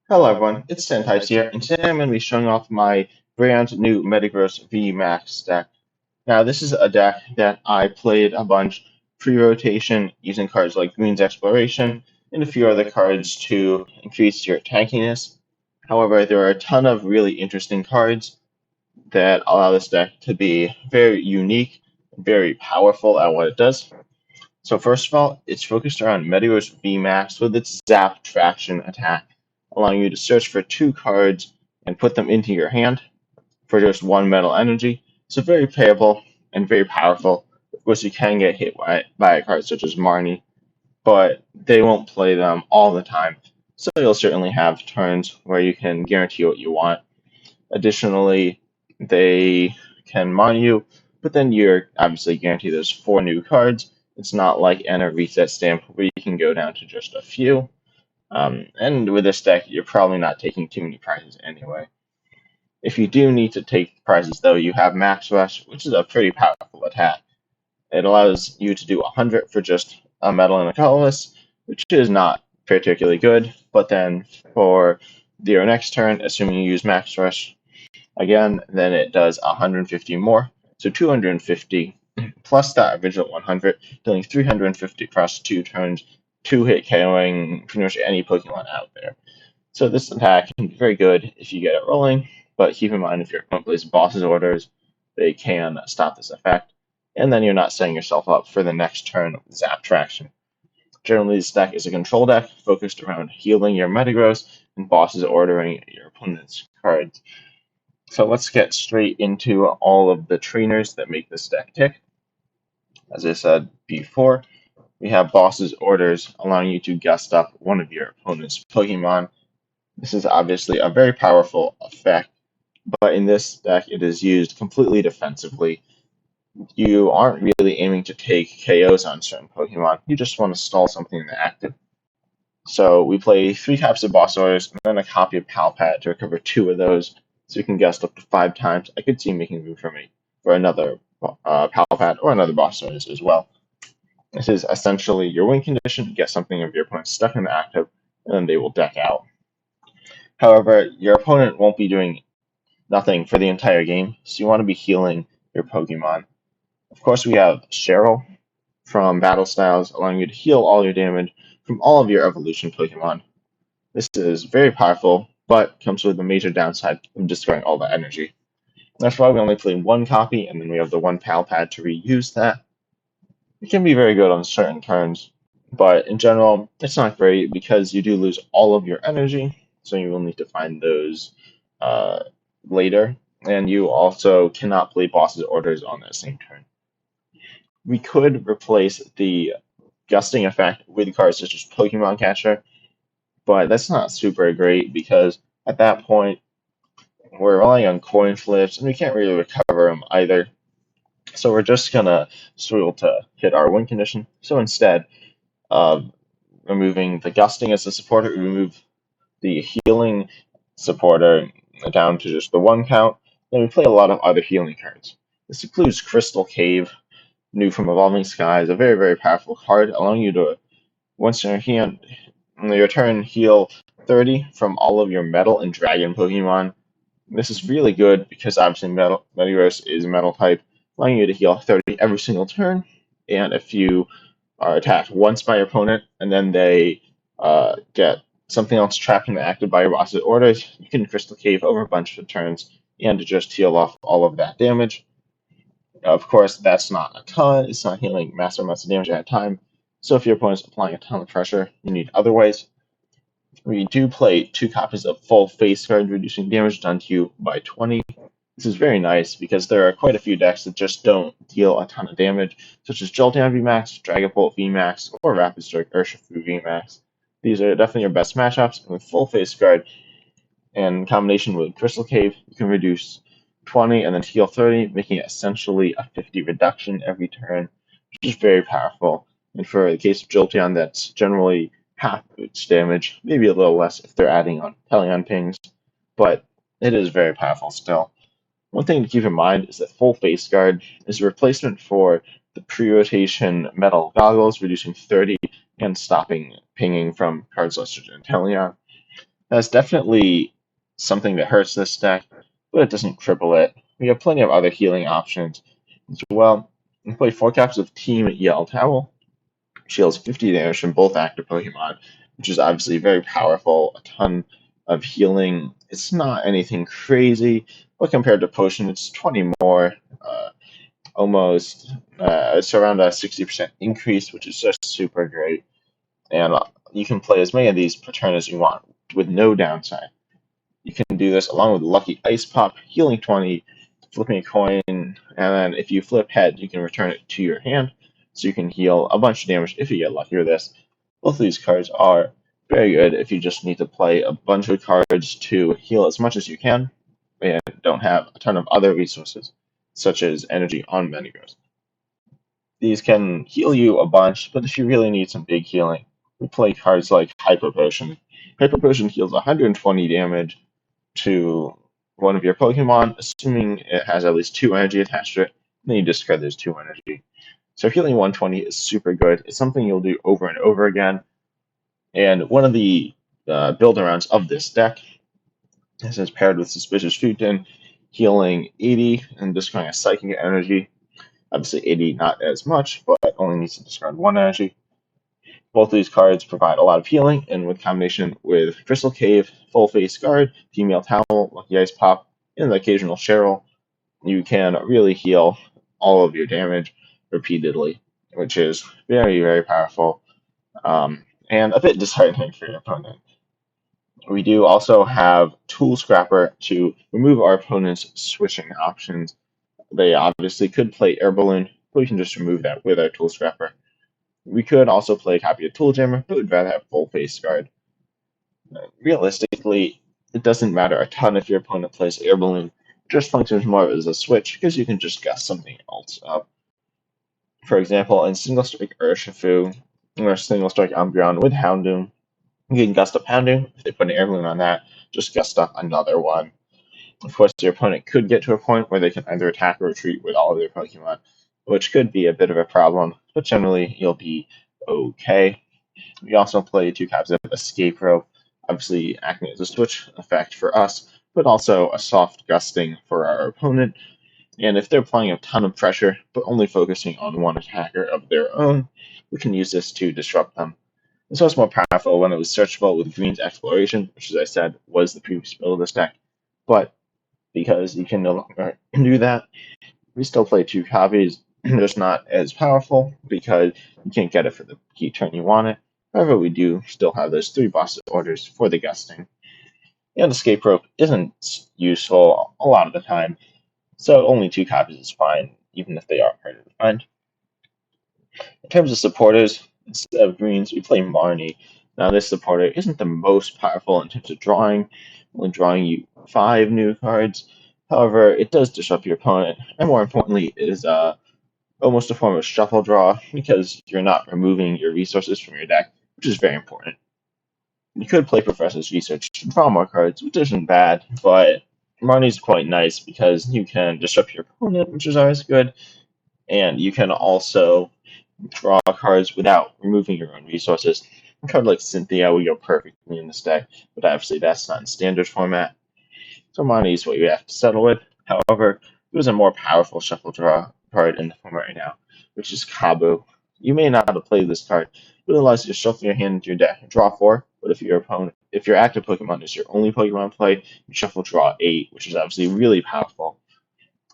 Hello everyone, it's Sentypes here, and today I'm going to be showing off my brand new Metagross VMAX deck. Now this is a deck that I played a bunch pre-rotation using cards like Green's Exploration and a few other cards to increase your tankiness. However, there are a ton of really interesting cards that allow this deck to be very unique, very powerful at what it does. So first of all, it's focused around Metagross VMAX with its Zap Traction attack, allowing you to search for two cards and put them into your hand for just one metal energy. So very payable and very powerful. Of course, you can get hit by a card such as Marnie, but they won't play them all the time. So you'll certainly have turns where you can guarantee what you want. Additionally, they can Marnie you, but then you're obviously guaranteed those four new cards. It's not like in a reset stamp where you can go down to just a few. And with this deck, you're probably not taking too many prizes anyway. If you do need to take prizes, though, you have Max Rush, which is a pretty powerful attack. It allows you to do 100 for just a metal and a colorless, which is not particularly good. But then for your next turn, assuming you use Max Rush again, then it does 150 more. So 250 plus that original 100, dealing 350 across two turns, two-hit KOing pretty much any Pokemon out there. So this attack can be very good if you get it rolling, but keep in mind if your opponent plays boss's orders, they can stop this effect, and then you're not setting yourself up for the next turn of Zap Traction. Generally, this deck is a control deck focused around healing your Metagross and bosses ordering your opponent's cards. So let's get straight into all of the trainers that make this deck tick. As I said before, we have boss's orders allowing you to gust up one of your opponent's Pokemon. This is obviously a very powerful effect, but in this deck it is used completely defensively. You aren't really aiming to take KOs on certain Pokemon, you just want to stall something in the active. So we play 3 types of boss orders and then a copy of Palpat to recover 2 of those, so you can gust up to 5 times. I could see making room for another Palpat or another boss orders as well. This is essentially your win condition, get something of your opponent stuck in the active, and then they will deck out. However, your opponent won't be doing nothing for the entire game, so you want to be healing your Pokemon. Of course, we have Cheryl from Battle Styles, allowing you to heal all your damage from all of your evolution Pokemon. This is very powerful, but comes with a major downside of destroying all the energy. That's why we only play one copy, and then we have the one Palpad to reuse that. It can be very good on certain turns, but in general, it's not great because you do lose all of your energy, so you will need to find those later, and you also cannot play boss's orders on that same turn. We could replace the gusting effect with cards such as Pokemon Catcher, but that's not super great because at that point we're relying on coin flips and we can't really recover them either. So we're just gonna struggle to hit our win condition. So instead of removing the gusting as a supporter, we remove the healing supporter down to just the 1 count. Then we play a lot of other healing cards. This includes Crystal Cave, new from Evolving Skies, a very, very powerful card, allowing you to, once in your hand, on your turn, heal 30 from all of your Metal and Dragon Pokemon. This is really good because obviously Metagross is Metal type, allowing you to heal 30 every single turn. And if you are attacked once by your opponent and then they get something else trapped in the active by your boss's orders, you can Crystal Cave over a bunch of turns and just heal off all of that damage. Of course, that's not a ton. It's not healing massive amounts of damage at a time. So if your opponent's applying a ton of pressure, you need other ways. We do play 2 copies of Full Face Guard, reducing damage done to you by 20. This is very nice because there are quite a few decks that just don't deal a ton of damage, such as Jolteon VMAX, Dragapult VMAX, or Rapid Strike Urshifu VMAX. These are definitely your best matchups, and with Full Face Guard in combination with Crystal Cave, you can reduce 20 and then heal 30, making it essentially a 50 reduction every turn, which is very powerful. And for the case of Jolteon, that's generally half its damage, maybe a little less if they're adding on Teleon pings, but it is very powerful still. One thing to keep in mind is that Full Face Guard is a replacement for the pre-rotation Metal Goggles, reducing 30 and stopping pinging from cards such as Teleon. That's definitely something that hurts this deck, but it doesn't cripple it. We have plenty of other healing options as well. We play 4 copies of Team Yell Towel, deals 50 damage from both active Pokemon, which is obviously very powerful. A ton of healing. It's not anything crazy, but compared to Potion, it's 20 more. Almost, it's around a 60% increase, which is just super great. And you can play as many of these per turn as you want with no downside. You can do this along with Lucky Ice Pop, healing 20, flipping a coin, and then if you flip head, you can return it to your hand, so you can heal a bunch of damage if you get lucky with this. Both of these cards are very good if you just need to play a bunch of cards to heal as much as you can, and don't have a ton of other resources, such as energy on Metagross. These can heal you a bunch, but if you really need some big healing, we play cards like Hyper Potion. Hyper Potion heals 120 damage to one of your Pokemon, assuming it has at least 2 energy attached to it, then you discard those 2 energy. So healing 120 is super good. It's something you'll do over and over again. And one of the build-arounds of this deck is paired with Suspicious Futon, healing 80 and discarding a Psychic energy. Obviously 80 not as much, but only needs to discard 1 energy. Both of these cards provide a lot of healing, and with combination with Crystal Cave, Full Face Guard, Female Towel, Lucky Ice Pop, and the occasional Cheryl, you can really heal all of your damage repeatedly, which is very, very powerful, and a bit disheartening for your opponent. We do also have Tool Scrapper to remove our opponent's switching options. They obviously could play Air Balloon, but we can just remove that with our Tool Scrapper. We could also play a copy of Tool Jammer, but we'd rather have Full Face Guard. Realistically, it doesn't matter a ton if your opponent plays Air Balloon. It just functions more as a switch because you can just gust something else up. For example, in Single Strike Urshifu or Single Strike Umbreon with Houndoom, you can gust up Houndoom. If they put an Air Balloon on that, just gust up another one. Of course, your opponent could get to a point where they can either attack or retreat with all of their Pokemon, which could be a bit of a problem, but generally you'll be okay. We also play 2 copies of Escape Rope, obviously acting as a switch effect for us, but also a soft gusting for our opponent. And if they're applying a ton of pressure, but only focusing on one attacker of their own, we can use this to disrupt them. This was more powerful when it was searchable with Green's Exploration, which, as I said, was the previous build of this deck. But because you can no longer do that, we still play 2 copies. Just not as powerful because you can't get it for the key turn you want it. However, we do still have those 3 boss orders for the gusting. And Escape Rope isn't useful a lot of the time, so only 2 copies is fine, even if they are harder to find. In terms of supporters, instead of greens, we play Marnie. Now, this supporter isn't the most powerful in terms of drawing, only drawing you 5 new cards. However, it does disrupt your opponent, and more importantly, is almost a form of shuffle draw because you're not removing your resources from your deck, which is very important. You could play Professor's Research to draw more cards, which isn't bad, but Marnie's quite nice because you can disrupt your opponent, which is always good, and you can also draw cards without removing your own resources. A card like Cynthia would go perfectly in this deck, but obviously that's not in standard format. So Marnie is what you have to settle with. However, there's a more powerful shuffle draw card in the format right now, which is Kabu. You may not have played this card, but it allows you to shuffle your hand into your deck and draw 4. But if your active Pokemon is your only Pokemon play, you shuffle draw 8, which is obviously really powerful.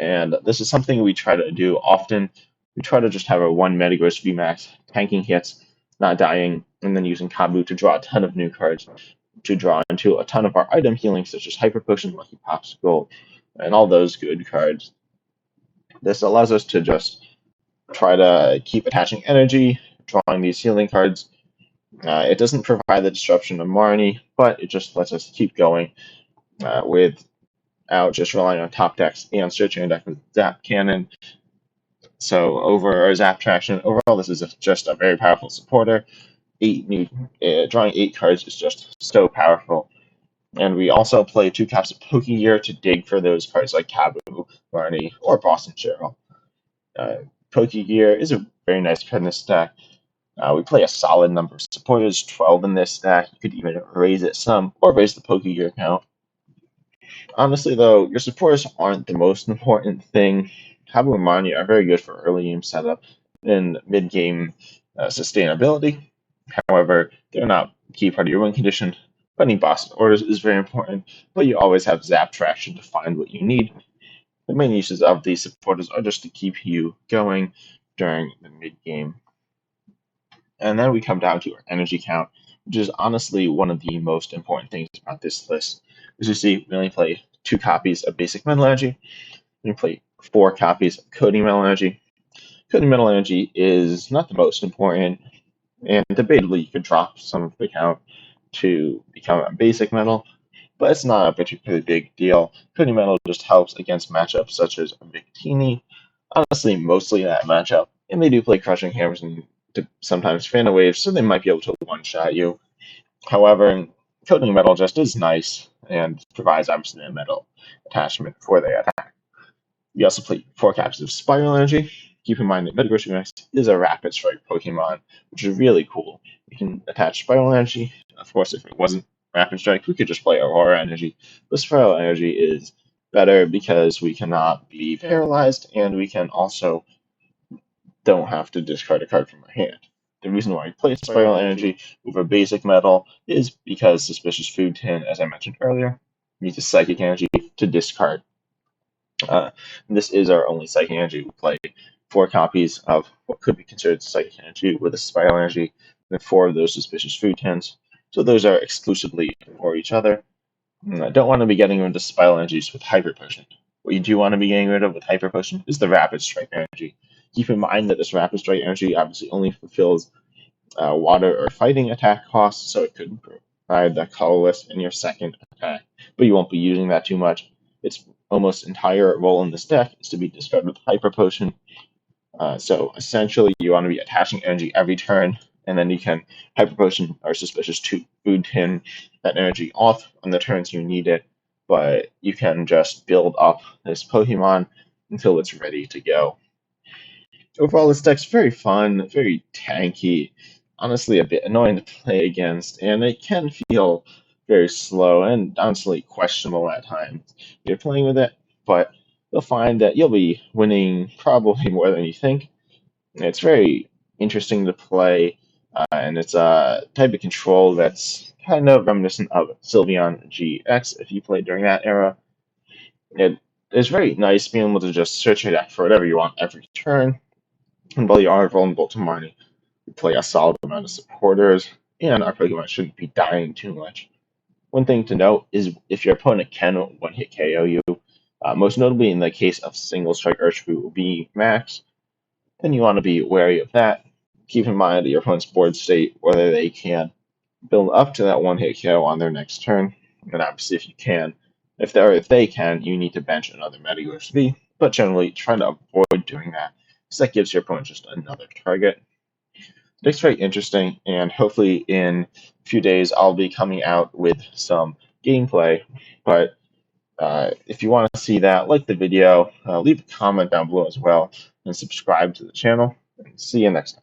And this is something we try to do often. We try to just have a 1 Metagross VMAX, tanking hits, not dying, and then using Kabu to draw a ton of new cards to draw into a ton of our item healing, such as Hyper Potion, Lucky Popsicle, and all those good cards. This allows us to just try to keep attaching energy, drawing these healing cards. It doesn't provide the disruption of Marnie, but it just lets us keep going without just relying on top decks and searching our deck with Zap Cannon. So over our Zap Traction, overall this is just a very powerful supporter. Drawing 8 cards is just so powerful. And we also play 2 copies of Pokegear to dig for those cards like Kabu, Marnie, or Boston Cheryl. Pokegear is a very nice card in this deck. We play a solid number of supporters, 12 in this stack. You could even raise it some, or raise the Pokegear count. Honestly, though, your supporters aren't the most important thing. Habu and Manya are very good for early game setup and mid game sustainability. However, they're not a key part of your win condition. Finding boss orders is very important, but you always have Zap Traction to find what you need. The main uses of these supporters are just to keep you going during the mid game. And then we come down to our energy count, which is honestly one of the most important things about this list. As you see, we only play 2 copies of basic metal energy. We play 4 copies of coding metal energy. Coding metal energy is not the most important, and debatably you could drop some of the count to become a basic metal, but it's not a particularly big deal. Coding metal just helps against matchups such as Victini, honestly mostly that matchup, and they do play crushing hammers and sometimes fan waves, so they might be able to one-shot you. However, coating metal just is nice and provides obviously a metal attachment for the attack. You also play 4 copies of Spiral Energy. Keep in mind that Metagross VMAX is a Rapid Strike Pokemon, which is really cool. You can attach Spiral Energy. Of course, if it wasn't Rapid Strike, we could just play Aurora Energy. But Spiral Energy is better because we cannot be paralyzed, and we can also don't have to discard a card from our hand. The reason why we play Spiral Energy over Basic Metal is because Suspicious Food Tin, as I mentioned earlier, needs a Psychic Energy to discard. This is our only Psychic Energy. We play 4 copies of what could be considered Psychic Energy with a Spiral Energy, and 4 of those Suspicious Food Tins. So those are exclusively for each other. I don't want to be getting into Spiral Energies with Hyper Potion. What you do want to be getting rid of with Hyper Potion is the Rapid Strike Energy. Keep in mind that this Rapid Strike Energy obviously only fulfills water or fighting attack costs, so it could provide that colorless in your second attack, but you won't be using that too much. Its almost entire role in this deck is to be discarded with Hyper Potion. So essentially, you want to be attaching energy every turn, and then you can Hyper Potion or Suspicious Food Tin that energy off on the turns you need it, but you can just build up this Pokemon until it's ready to go. Overall, this deck's very fun, very tanky, honestly a bit annoying to play against, and it can feel very slow and honestly questionable at times if you're playing with it, but you'll find that you'll be winning probably more than you think. It's very interesting to play, and it's a type of control that's kind of reminiscent of Sylveon GX if you played during that era. It is very nice being able to just search your deck for whatever you want every turn. And while you are vulnerable to money, you play a solid amount of supporters, and our Pokemon shouldn't be dying too much. One thing to note is if your opponent can one-hit KO you, most notably in the case of Single Strike Urshifu VMAX, then you want to be wary of that. Keep in mind your opponent's board state, whether they can build up to that one-hit KO on their next turn, and obviously if you can. If they can, you need to bench another Metagross V, but generally try to avoid doing that, because that gives your opponent just another target. It's very interesting, and hopefully in a few days I'll be coming out with some gameplay. But if you want to see that, like the video, leave a comment down below as well, and subscribe to the channel. And see you next time.